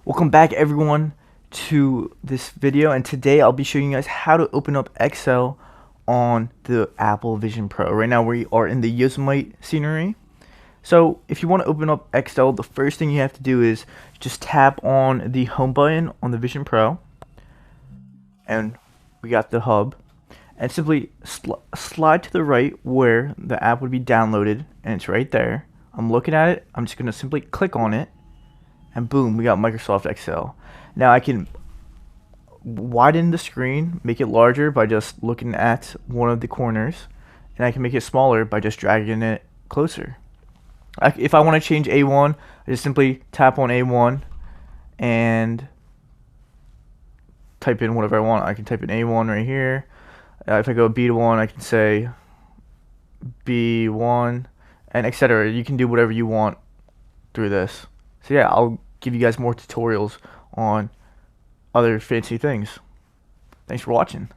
Welcome back everyone to this video, and today I'll be showing you guys how to open up Excel on the Apple Vision Pro. Right now we are in the Yosemite scenery. So if you want to open up Excel, the first thing you have to do is just tap on the home button on the Vision Pro, and we got the hub, and simply slide to the right where the app would be downloaded, and it's right there. I'm looking at it. I'm just going to simply click on it, and boom, we got Microsoft Excel. Now I can widen the screen, make it larger by just looking at one of the corners, and I can make it smaller by just dragging it closer. If I want to change A1, I just simply tap on A1 and type in whatever I want. I can type in A1 right here. If I go B1, I can say B1, and etc. You can do whatever you want through this. So yeah, I'll give you guys more tutorials on other fancy things. Thanks for watching.